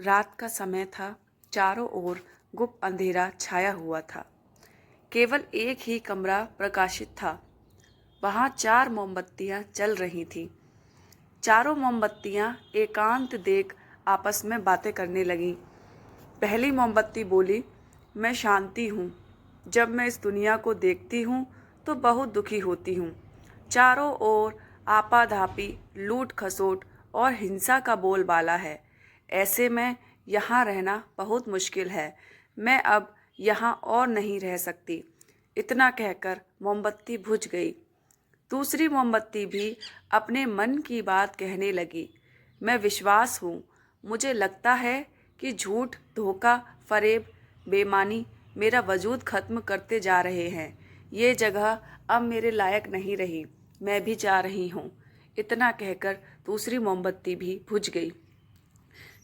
रात का समय था। चारों ओर गुप्त अंधेरा छाया हुआ था। केवल एक ही कमरा प्रकाशित था। वहाँ 4 मोमबत्तियाँ जल रही थीं। चारों मोमबत्तियाँ एकांत देख आपस में बातें करने लगीं। पहली मोमबत्ती बोली, मैं शांति हूँ। जब मैं इस दुनिया को देखती हूँ तो बहुत दुखी होती हूँ। चारों ओर आपाधापी, लूट खसोट और हिंसा का बोलबाला है। ऐसे में यहाँ रहना बहुत मुश्किल है। मैं अब यहाँ और नहीं रह सकती। इतना कहकर मोमबत्ती बुझ गई। दूसरी मोमबत्ती भी अपने मन की बात कहने लगी। मैं विश्वास हूँ। मुझे लगता है कि झूठ, धोखा, फरेब, बेईमानी मेरा वजूद खत्म करते जा रहे हैं। ये जगह अब मेरे लायक नहीं रही। मैं भी जा रही हूँ। इतना कहकर दूसरी मोमबत्ती भी बुझ गई।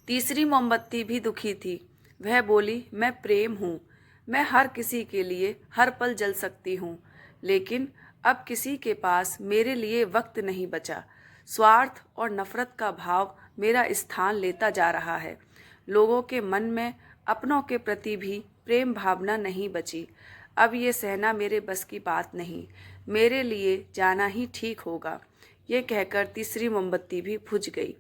तीसरी मोमबत्ती भी दुखी थी। वह बोली, मैं प्रेम हूँ। मैं हर किसी के लिए हर पल जल सकती हूँ, लेकिन अब किसी के पास मेरे लिए वक्त नहीं बचा। स्वार्थ और नफरत का भाव मेरा स्थान लेता जा रहा है। लोगों के मन में अपनों के प्रति भी प्रेम भावना नहीं बची। अब ये सहना मेरे बस की बात नहीं। मेरे लिए जाना ही ठीक होगा। ये कहकर तीसरी मोमबत्ती भी बुझ गई।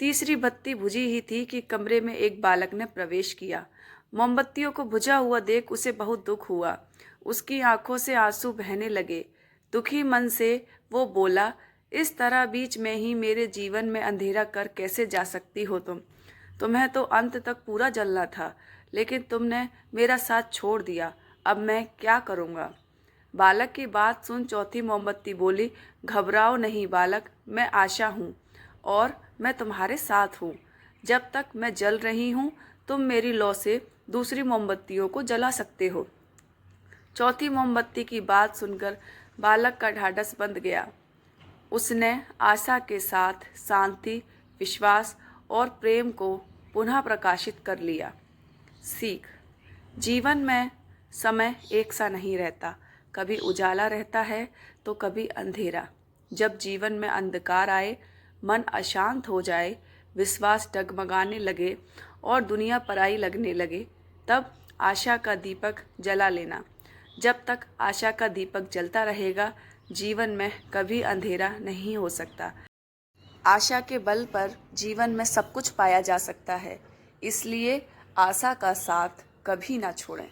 तीसरी बत्ती बुझी ही थी कि कमरे में एक बालक ने प्रवेश किया। मोमबत्तियों को बुझा हुआ देख उसे बहुत दुख हुआ। उसकी आंखों से आंसू बहने लगे। दुखी मन से वो बोला, इस तरह बीच में ही मेरे जीवन में अंधेरा कर कैसे जा सकती हो तुम? तुम्हें तो अंत तक पूरा जलना था, लेकिन तुमने मेरा साथ छोड़ दिया। अब मैं क्या करूँगा? बालक की बात सुन चौथी मोमबत्ती बोली, घबराओ नहीं बालक, मैं आशा हूँ और मैं तुम्हारे साथ हूँ। जब तक मैं जल रही हूँ तुम मेरी लौ से दूसरी मोमबत्तियों को जला सकते हो। चौथी मोमबत्ती की बात सुनकर बालक का ढाढ़स बंध गया। उसने आशा के साथ शांति, विश्वास और प्रेम को पुनः प्रकाशित कर लिया। सीख, जीवन में समय एक सा नहीं रहता। कभी उजाला रहता है तो कभी अंधेरा। जब जीवन में अंधकार आए, मन अशांत हो जाए, विश्वास डगमगाने लगे और दुनिया पराई लगने लगे, तब आशा का दीपक जला लेना। जब तक आशा का दीपक जलता रहेगा, जीवन में कभी अंधेरा नहीं हो सकता। आशा के बल पर जीवन में सब कुछ पाया जा सकता है। इसलिए आशा का साथ कभी ना छोड़ें।